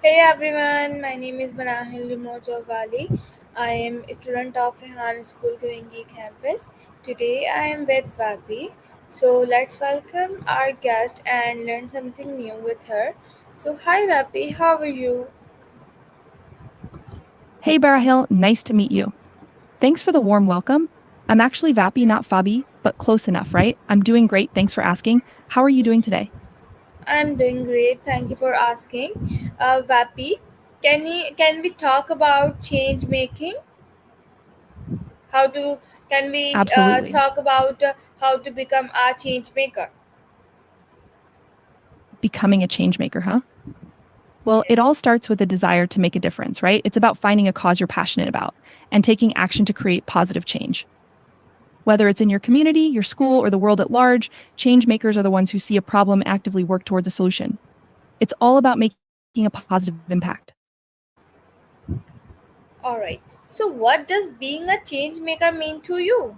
Hey everyone, my name is Manahil Valley. I am a student of Rehan School, Korangi Campus. Today I am with Vapi. So let's welcome our guest and learn something new with her. So hi Vapi, how are you? Hey, Barahil, nice to meet you. Thanks for the warm welcome. I'm actually Vapi, not Fabi, but close enough, right? I'm doing great. Thanks for asking. How are you doing today? I'm doing great. Thank you for asking. Vapi, can we talk about change making? How to can we Absolutely. talk about how to become a change maker? Becoming a change maker, huh? Well, it all starts with a desire to make a difference, right? It's about finding a cause you're passionate about and taking action to create positive change. Whether it's in your community, your school, or the world at large, change makers are the ones who see a problem and actively work towards a solution. It's all about making a positive impact. All right. So, what does being a change maker mean to you?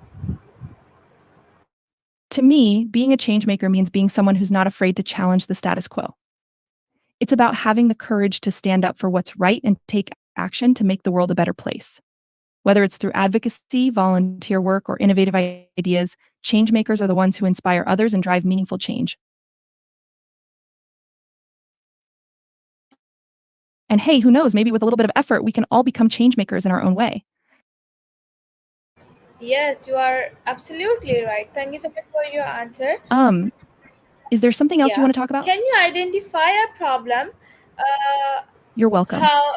To me, being a change maker means being someone who's not afraid to challenge the status quo. It's about having the courage to stand up for what's right and take action to make the world a better place. Whether it's through advocacy, volunteer work, or innovative ideas, change makers are the ones who inspire others and drive meaningful change. And hey, who knows, maybe with a little bit of effort, we can all become change makers in our own way. Yes, you are absolutely right. Thank you so much for your answer. Um, is there something else you Yeah. want to talk about? Can you identify a problem? Uh, You're welcome. how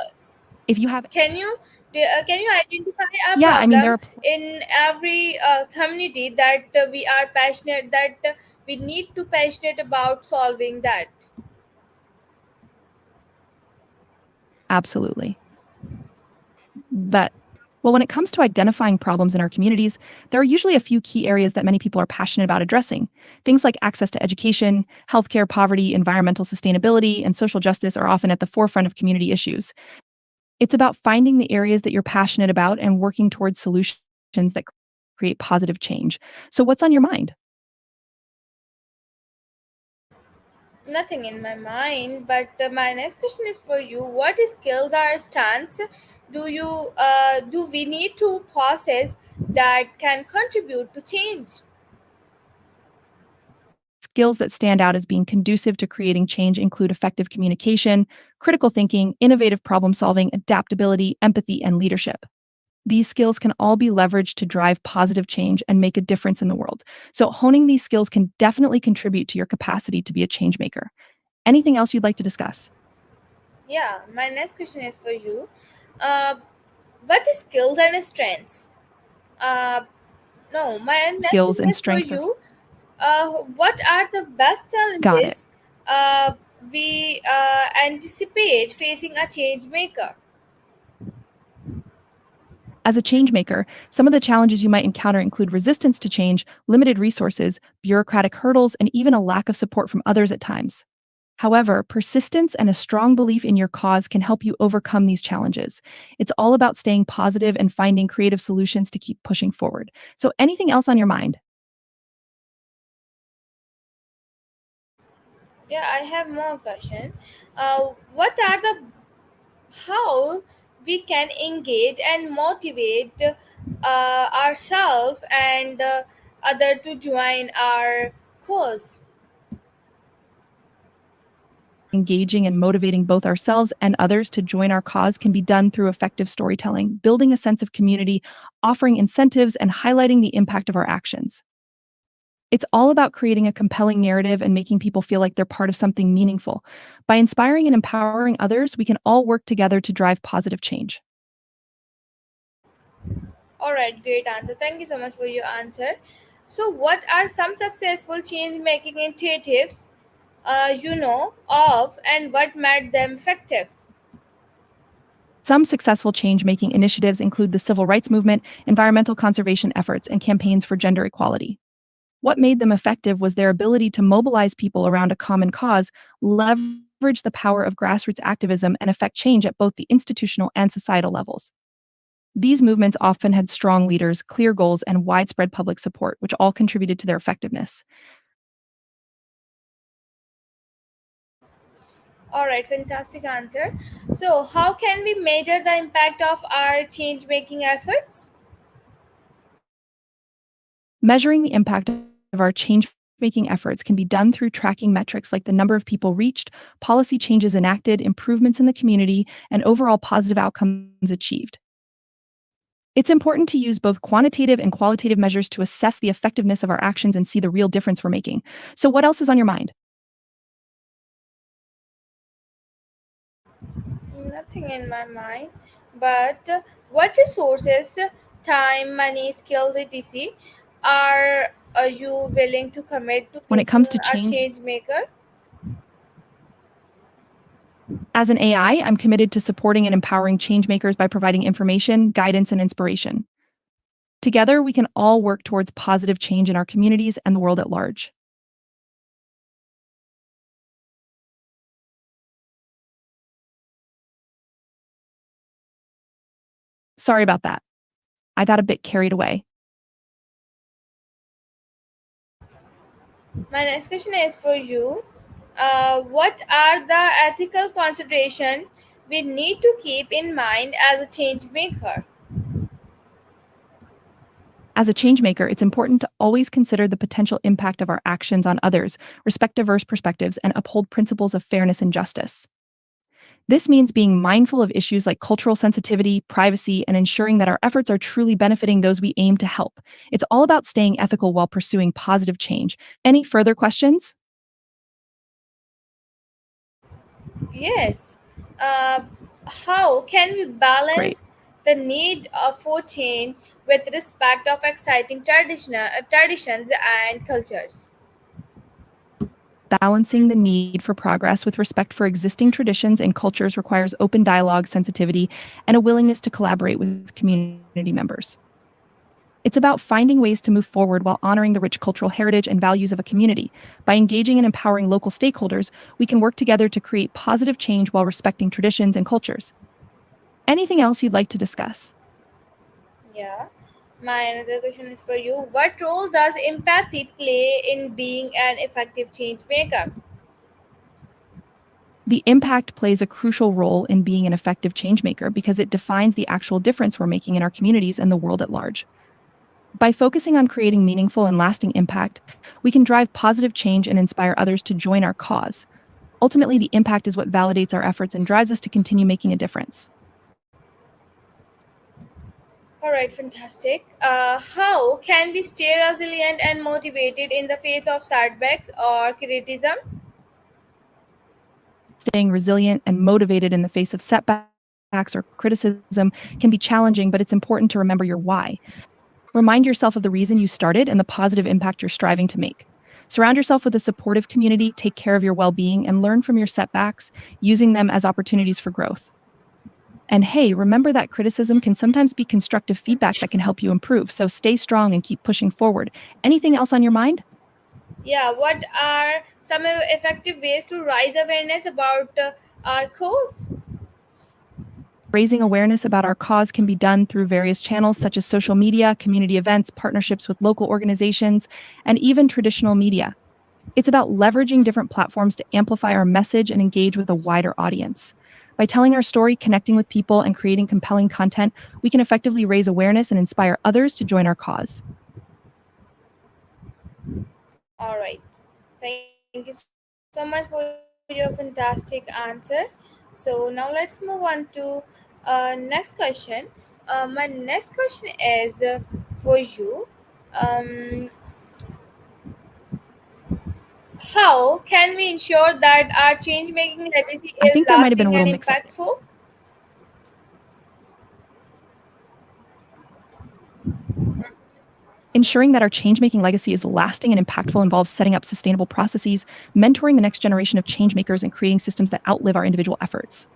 If you have, can you identify a yeah, I mean, there problem are, in every community that we are passionate that we need to passionate about solving that? absolutely. But well, when it comes to identifying problems in our communities, there are usually a few key areas that many people are passionate about addressing. Things like access to education, healthcare, poverty, environmental sustainability, and social justice are often at the forefront of community issues. It's about finding the areas that you're passionate about and working towards solutions that create positive change. So, what's on your mind? Nothing in my mind, but my next question is for you. What skills or stance do we need to possess that can contribute to change? Skills that stand out as being conducive to creating change include effective communication, critical thinking, innovative problem solving, adaptability, empathy, and leadership. These skills can all be leveraged to drive positive change and make a difference in the world. So, honing these skills can definitely contribute to your capacity to be a change maker. Anything else you'd like to discuss? Yeah, my next question is for you. Uh, what skills and strengths? Uh, no, my next Skills question and is for strengths are you. What are the best got it. challenges we anticipate facing a change maker? As a change maker, some of the challenges you might encounter include resistance to change, limited resources, bureaucratic hurdles, and even a lack of support from others at times. However, persistence and a strong belief in your cause can help you overcome these challenges. It's all about staying positive and finding creative solutions to keep pushing forward. So, anything else on your mind? Yeah, I have more question. What are the how we can engage and motivate ourselves and other to join our cause? Engaging and motivating both ourselves and others to join our cause can be done through effective storytelling, building a sense of community, offering incentives, and highlighting the impact of our actions. It's all about creating a compelling narrative and making people feel like they're part of something meaningful. By inspiring and empowering others, we can all work together to drive positive change. All right, great answer. Thank you so much for your answer. So, what are some successful change making initiatives you know of, and what made them effective? Some successful change making initiatives include the civil rights movement, environmental conservation efforts, and campaigns for gender equality. What made them effective was their ability to mobilize people around a common cause, leverage the power of grassroots activism, and affect change at both the institutional and societal levels. These movements often had strong leaders, clear goals, and widespread public support, which all contributed to their effectiveness. All right, fantastic answer. So, how can we measure the impact of our change making efforts? Measuring the impact of our change-making efforts can be done through tracking metrics like the number of people reached, policy changes enacted, improvements in the community, and overall positive outcomes achieved. It's important to use both quantitative and qualitative measures to assess the effectiveness of our actions and see the real difference we're making. So, what else is on your mind? Nothing in my mind. But what resources, time, money, skills, etc., are you willing to commit to When it making comes to a change, change maker? as an AI, I'm committed to supporting and empowering changemakers by providing information, guidance, and inspiration. Together, we can all work towards positive change in our communities and the world at large. Sorry about that. I got a bit carried away. My next question is for you. What are the ethical considerations we need to keep in mind as a change maker? As a changemaker, it's important to always consider the potential impact of our actions on others, respect diverse perspectives, and uphold principles of fairness and justice. This means being mindful of issues like cultural sensitivity, privacy, and ensuring that our efforts are truly benefiting those we aim to help. It's all about staying ethical while pursuing positive change. Any further questions? Yes. Uh, how can we Great. balance the need for change with respect of exciting traditions and cultures? Balancing the need for progress with respect for existing traditions and cultures requires open dialogue, sensitivity, and a willingness to collaborate with community members. It's about finding ways to move forward while honoring the rich cultural heritage and values of a community. By engaging and empowering local stakeholders, we can work together to create positive change while respecting traditions and cultures. Anything else you'd like to discuss? Yeah. My another question is for you. What role does empathy play in being an effective change maker? The impact plays a crucial role in being an effective changemaker because it defines the actual difference we're making in our communities and the world at large. By focusing on creating meaningful and lasting impact, we can drive positive change and inspire others to join our cause. Ultimately, the impact is what validates our efforts and drives us to continue making a difference. All right, fantastic. How can we stay resilient and motivated in the face of setbacks or criticism? Staying resilient and motivated in the face of setbacks or criticism can be challenging, but it's important to remember your why. Remind yourself of the reason you started and the positive impact you're striving to make. Surround yourself with a supportive community, take care of your well being, and learn from your setbacks, using them as opportunities for growth. And hey, remember that criticism can sometimes be constructive feedback that can help you improve. So stay strong and keep pushing forward. Anything else on your mind? Yeah, what are some effective ways to raise awareness about our cause? Raising awareness about our cause can be done through various channels such as social media, community events, partnerships with local organizations, and even traditional media. It's about leveraging different platforms to amplify our message and engage with a wider audience. By telling our story, connecting with people, and creating compelling content, we can effectively raise awareness and inspire others to join our cause. All right. Thank you so much for your fantastic answer. So now let's move on to next question. My next question is for you. Um, how can we ensure that our change making legacy I is think there might have been a lasting and little mix up there. impactful? Ensuring that our change making legacy is lasting and impactful involves setting up sustainable processes, mentoring the next generation of change makers, and creating systems that outlive our individual efforts.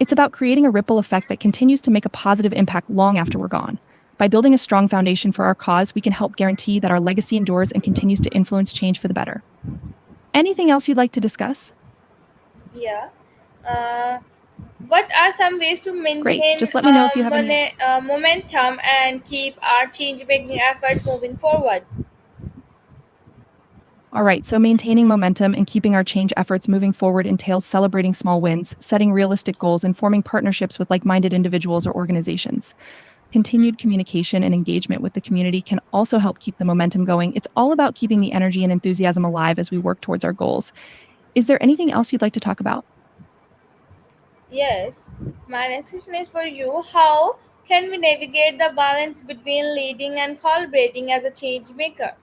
It's about creating a ripple effect that continues to make a positive impact long after we're gone. By building a strong foundation for our cause, we can help guarantee that our legacy endures and continues to influence change for the better. Anything else you'd like to discuss? Yeah. Uh, what are some ways to Great. maintain Just let me know if you have any. momentum and keep our change making efforts moving forward? All right, so maintaining momentum and keeping our change efforts moving forward entails celebrating small wins, setting realistic goals, and forming partnerships with like minded individuals or organizations. Continued communication and engagement with the community can also help keep the momentum going. It's all about keeping the energy and enthusiasm alive as we work towards our goals. Is there anything else you'd like to talk about? Yes, my next question is for you. How can we navigate the balance between leading and collaborating as a change maker?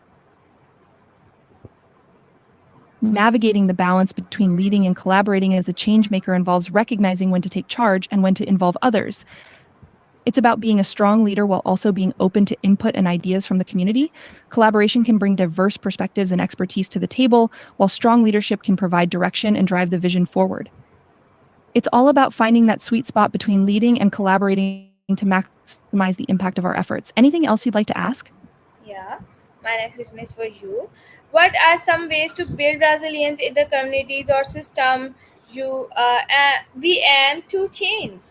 Navigating the balance between leading and collaborating as a change maker involves recognizing when to take charge and when to involve others. It's about being a strong leader while also being open to input and ideas from the community. Collaboration can bring diverse perspectives and expertise to the table, while strong leadership can provide direction and drive the vision forward. It's all about finding that sweet spot between leading and collaborating to maximize the impact of our efforts. Anything else you'd like to ask? Yeah, my next question is for you. What are some ways to build resilience in the communities or system we aim to change?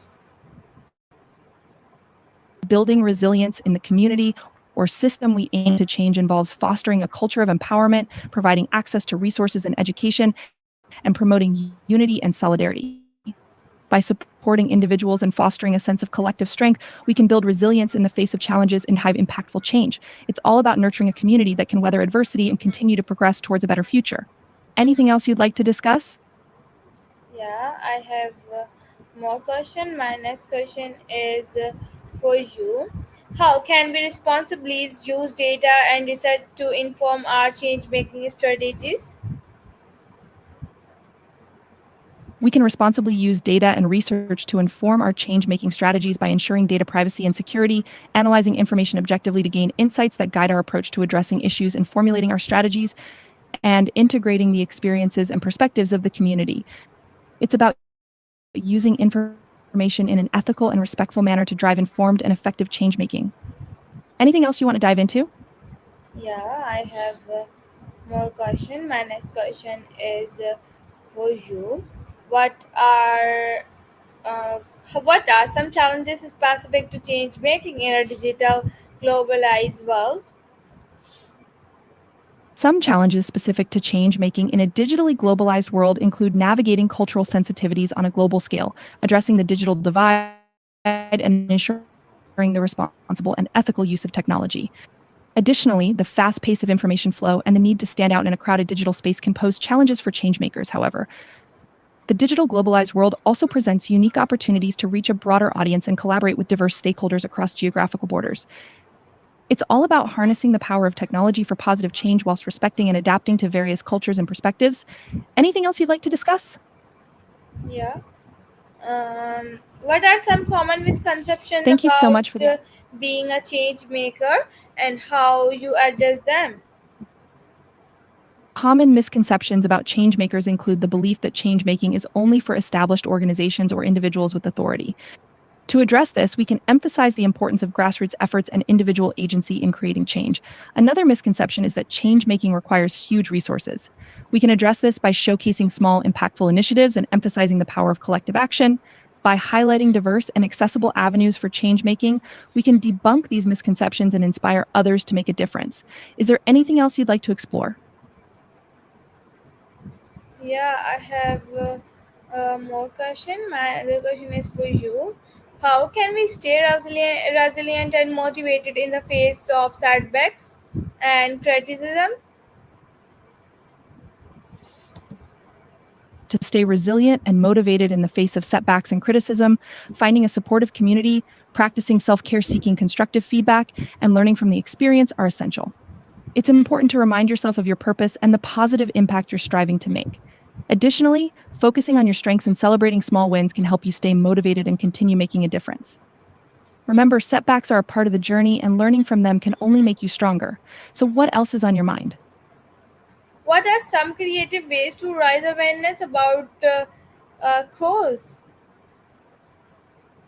Building resilience in the community or system we aim to change involves fostering a culture of empowerment, providing access to resources and education, and promoting unity and solidarity. By supporting individuals and fostering a sense of collective strength, we can build resilience in the face of challenges and have impactful change. It's all about nurturing a community that can weather adversity and continue to progress towards a better future. Anything else you'd like to discuss? Yeah, I have more question. My next question is for you. How can we responsibly use data and research to inform our change making strategies? We can responsibly use data and research to inform our change making strategies by ensuring data privacy and security, analyzing information objectively to gain insights that guide our approach to addressing issues and formulating our strategies, and integrating the experiences and perspectives of the community. It's about using information in an ethical and respectful manner to drive informed and effective change making. Anything else you want to dive into? Yeah, I have more question. My next question is for you. What are uh, what are some challenges specific to change making in a digital globalized world? Some challenges specific to change making in a digitally globalized world include navigating cultural sensitivities on a global scale, addressing the digital divide, and ensuring the responsible and ethical use of technology. Additionally, the fast pace of information flow and the need to stand out in a crowded digital space can pose challenges for changemakers, however. The digital globalized world also presents unique opportunities to reach a broader audience and collaborate with diverse stakeholders across geographical borders. It's all about harnessing the power of technology for positive change whilst respecting and adapting to various cultures and perspectives. Anything else you'd like to discuss? Yeah. What are some common misconceptions Thank you so about much for the being a change maker and how you address them? common misconceptions about change makers include the belief that change making is only for established organizations or individuals with authority. To address this, we can emphasize the importance of grassroots efforts and individual agency in creating change. Another misconception is that change making requires huge resources. We can address this by showcasing small, impactful initiatives and emphasizing the power of collective action. By highlighting diverse and accessible avenues for change making, we can debunk these misconceptions and inspire others to make a difference. Is there anything else you'd like to explore? Yeah, I have more question. My other question is for you. How can we stay resilient and motivated in the face of setbacks and criticism? To stay resilient and motivated in the face of setbacks and criticism, finding a supportive community, practicing self care, seeking constructive feedback, and learning from the experience are essential. It's important to remind yourself of your purpose and the positive impact you're striving to make. Additionally, focusing on your strengths and celebrating small wins can help you stay motivated and continue making a difference. Remember, setbacks are a part of the journey, and learning from them can only make you stronger. So, what else is on your mind? What are some creative ways to raise awareness about cause?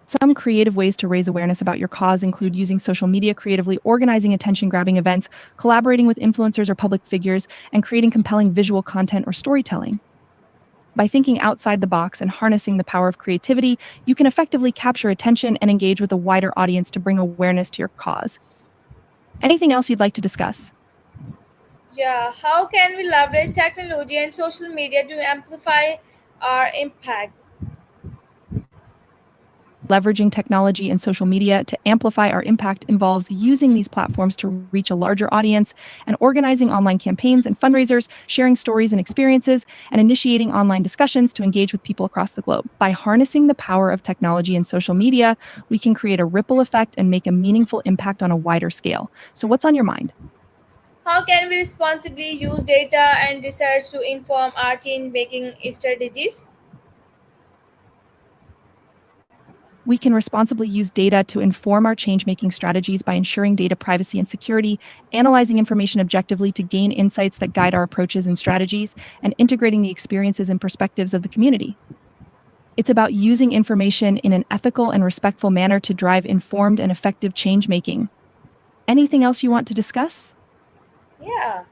Some creative ways to raise awareness about your cause include using social media creatively, organizing attention grabbing events, collaborating with influencers or public figures, and creating compelling visual content or storytelling. By thinking outside the box and harnessing the power of creativity, you can effectively capture attention and engage with a wider audience to bring awareness to your cause. Anything else you'd like to discuss? Yeah, how can we leverage technology and social media to amplify our impact? Leveraging technology and social media to amplify our impact involves using these platforms to reach a larger audience and organizing online campaigns and fundraisers, sharing stories and experiences, and initiating online discussions to engage with people across the globe. By harnessing the power of technology and social media, we can create a ripple effect and make a meaningful impact on a wider scale. So, what's on your mind? How can we responsibly use data and research to inform our change making strategies? We can responsibly use data to inform our change making strategies by ensuring data privacy and security, analyzing information objectively to gain insights that guide our approaches and strategies, and integrating the experiences and perspectives of the community. It's about using information in an ethical and respectful manner to drive informed and effective change making. Anything else you want to discuss? Yeah,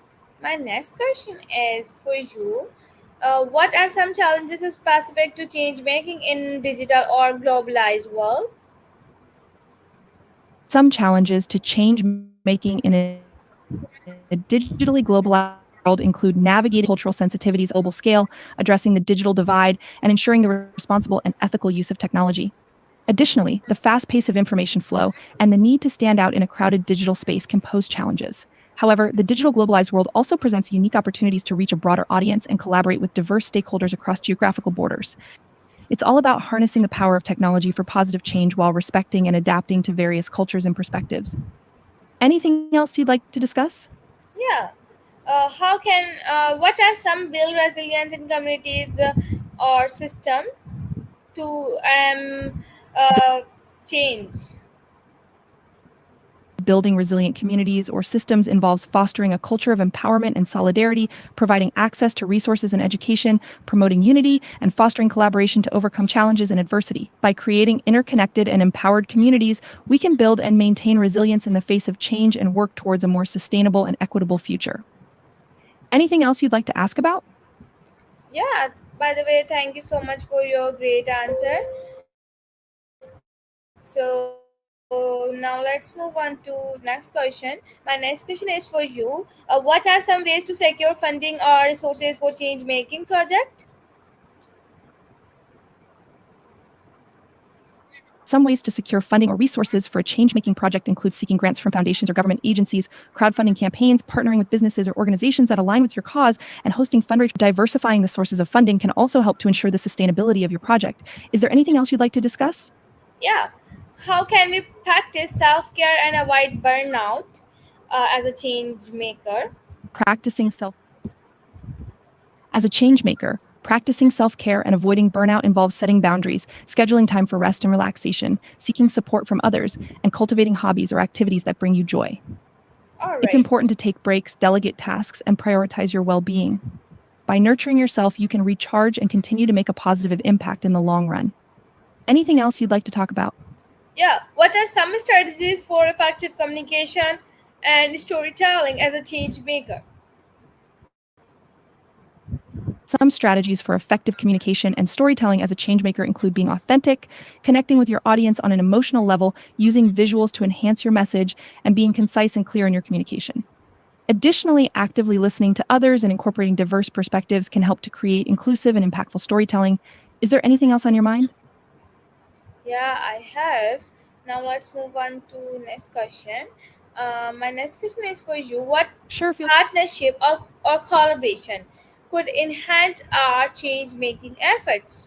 my next question is for you. What are some challenges specific to change making in digital or globalized world? Some challenges to change making in a digitally globalized world include navigating cultural sensitivities on a global scale, addressing the digital divide, and ensuring the responsible and ethical use of technology. Additionally, the fast pace of information flow and the need to stand out in a crowded digital space can pose challenges. However, the digital globalized world also presents unique opportunities to reach a broader audience and collaborate with diverse stakeholders across geographical borders. It's all about harnessing the power of technology for positive change while respecting and adapting to various cultures and perspectives. Anything else you'd like to discuss? Yeah. What are some build resilience in communities or system to uh, change? Building resilient communities or systems involves fostering a culture of empowerment and solidarity, providing access to resources and education, promoting unity, and fostering collaboration to overcome challenges and adversity. By creating interconnected and empowered communities, we can build and maintain resilience in the face of change and work towards a more sustainable and equitable future. Anything else you'd like to ask about? Yeah, by the way, thank you so much for your great answer. So now let's move on to next question. My next question is for you. What are some ways to secure funding or resources for change making project? Some ways to secure funding or resources for a change making project include seeking grants from foundations or government agencies, crowdfunding campaigns, partnering with businesses or organizations that align with your cause, and hosting fundraisers. Diversifying the sources of funding can also help to ensure the sustainability of your project. Is there anything else you'd like to discuss? Yeah. How can we practice self care and avoid burnout as a change maker? Practicing self As a change maker, practicing self care and avoiding burnout involves setting boundaries, scheduling time for rest and relaxation, seeking support from others, and cultivating hobbies or activities that bring you joy. All It's right. important to take breaks, delegate tasks, and prioritize your well being. By nurturing yourself, you can recharge and continue to make a positive impact in the long run. Anything else you'd like to talk about? Yeah. What are some strategies for effective communication and storytelling as a change maker? Some strategies for effective communication and storytelling as a changemaker include being authentic, connecting with your audience on an emotional level, using visuals to enhance your message, and being concise and clear in your communication. Additionally, actively listening to others and incorporating diverse perspectives can help to create inclusive and impactful storytelling. Is there anything else on your mind? Yeah, I have. Now let's move on to next question. My next question is for you. What Sure, feel partnership or collaboration could enhance our change making efforts?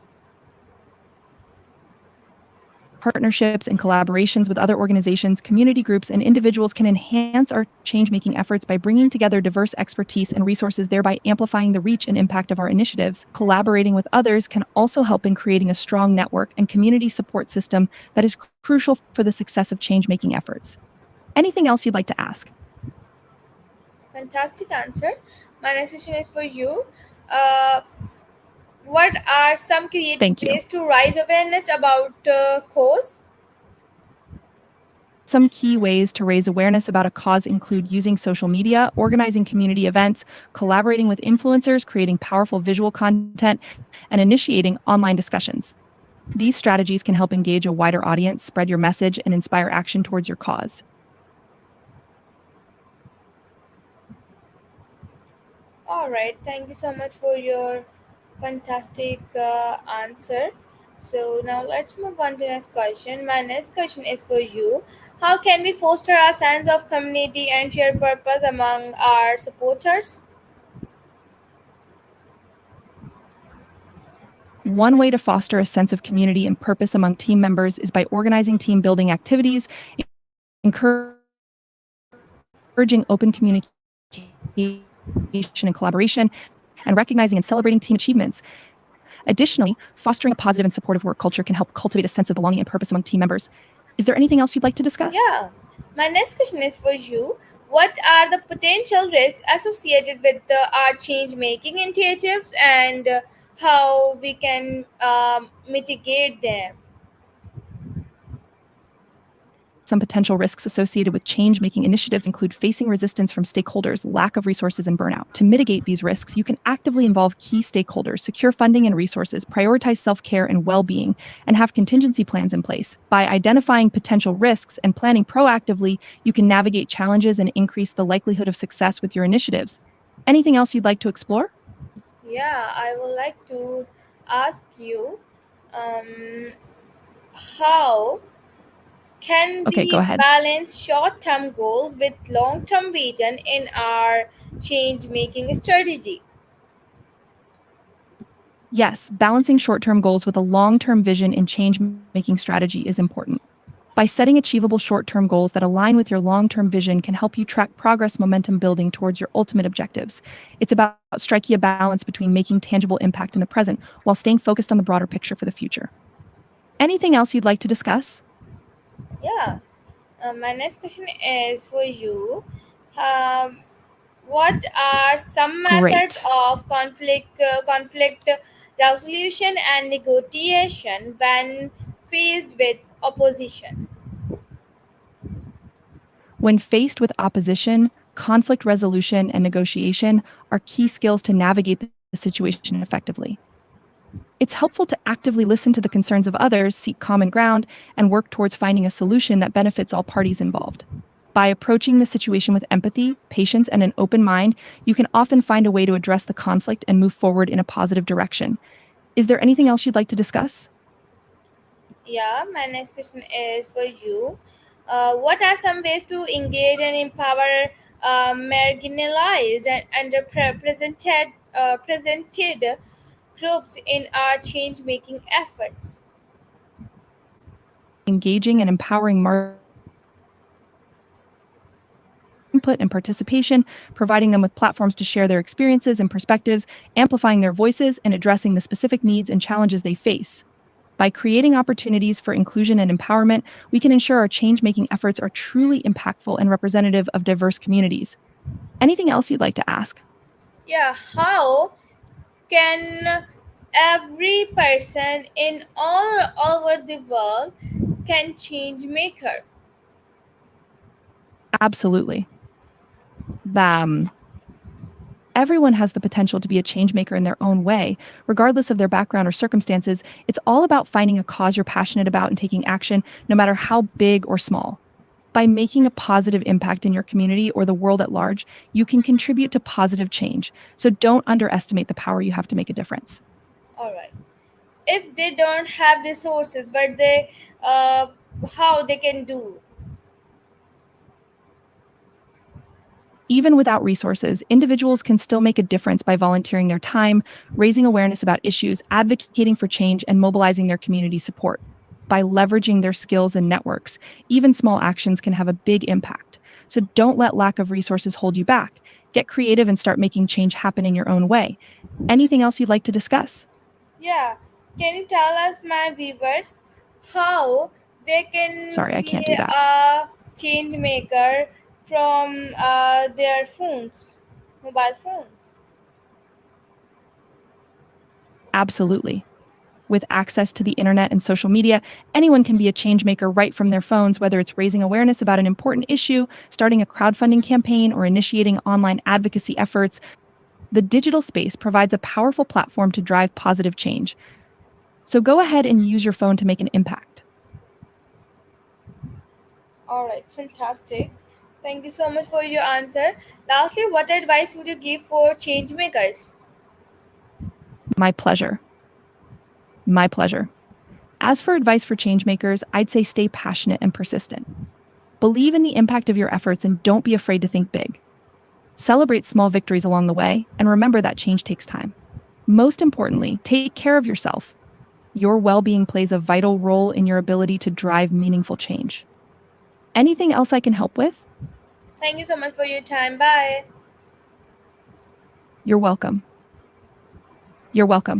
partnerships and collaborations with other organizations, community groups, and individuals can enhance our change making efforts by bringing together diverse expertise and resources, thereby amplifying the reach and impact of our initiatives. Collaborating with others can also help in creating a strong network and community support system that is crucial for the success of change making efforts. Anything else you'd like to ask? Fantastic answer. My next question is for you. Uh, what are some creative Thank you. ways to raise awareness about cause? Some key ways to raise awareness about a cause include using social media, organizing community events, collaborating with influencers, creating powerful visual content, and initiating online discussions. These strategies can help engage a wider audience, spread your message, and inspire action towards your cause. All right, thank you so much for your fantastic answer. So now let's move on to the next question. My next question is for you. How can we foster a sense of community and shared purpose among our supporters? One way to foster a sense of community and purpose among team members is by organizing team building activities, encouraging open communication and collaboration, and recognizing and celebrating team achievements. Additionally, fostering a positive and supportive work culture can help cultivate a sense of belonging and purpose among team members. Is there anything else you'd like to discuss? Yeah, my next question is for you. What are the potential risks associated with our change making initiatives and how we can mitigate them? Some potential risks associated with change making initiatives include facing resistance from stakeholders, lack of resources, and burnout. To mitigate these risks, you can actively involve key stakeholders, secure funding and resources, prioritize self care and well being, and have contingency plans in place. By identifying potential risks and planning proactively, you can navigate challenges and increase the likelihood of success with your initiatives. Anything else you'd like to explore? Yeah, I would like to ask you um, how can Okay, go we ahead. balance short term goals with long term vision in our change making strategy? Yes, balancing short term goals with a long term vision in change making strategy is important. By setting achievable short term goals that align with your long term vision can help you track progress momentum building towards your ultimate objectives. It's about striking a balance between making tangible impact in the present while staying focused on the broader picture for the future. Anything else you'd like to discuss? Yeah, my next question is for you. Um, what are some methods Great. of conflict resolution and negotiation when faced with opposition? When faced with opposition, conflict resolution and negotiation are key skills to navigate the situation effectively. It's helpful to actively listen to the concerns of others, seek common ground, and work towards finding a solution that benefits all parties involved. By approaching the situation with empathy, patience, and an open mind, you can often find a way to address the conflict and move forward in a positive direction. Is there anything else you'd like to discuss? Yeah, my next question is for you. What are some ways to engage and empower marginalized and underrepresented presented groups in our change making efforts? Engaging and empowering marginalized groups includes encouraging their input and participation, providing them with platforms to share their experiences and perspectives, amplifying their voices, and addressing the specific needs and challenges they face. By creating opportunities for inclusion and empowerment, we can ensure our change making efforts are truly impactful and representative of diverse communities. Anything else you'd like to ask? Yeah, how can every person in all over the world can change maker? Absolutely. Bam. Everyone has the potential to be a change maker in their own way, regardless of their background or circumstances. It's all about finding a cause you're passionate about and taking action, no matter how big or small. By making a positive impact in your community or the world at large, you can contribute to positive change. So don't underestimate the power you have to make a difference. All right. If they don't have resources, but they how they can do? Even without resources, individuals can still make a difference by volunteering their time, raising awareness about issues, advocating for change, and mobilizing their community support. By leveraging their skills and networks, even small actions can have a big impact. So don't let lack of resources hold you back. Get creative and start making change happen in your own way. Anything else you'd like to discuss? Yeah. Can you tell us, my viewers, how they can Sorry, I be can't do that. a change maker from their phones, mobile phones? Absolutely. With access to the internet and social media, anyone can be a change maker right from their phones, whether it's raising awareness about an important issue, starting a crowdfunding campaign, or initiating online advocacy efforts. The digital space provides a powerful platform to drive positive change. So go ahead and use your phone to make an impact. All right, fantastic. Thank you so much for your answer. Lastly, what advice would you give for change makers? My pleasure. My pleasure. As for advice for changemakers, I'd say stay passionate and persistent. Believe in the impact of your efforts and don't be afraid to think big. Celebrate small victories along the way and remember that change takes time. Most importantly, take care of yourself. Your well being plays a vital role in your ability to drive meaningful change. Anything else I can help with? Thank you so much for your time. Bye. You're welcome. You're welcome.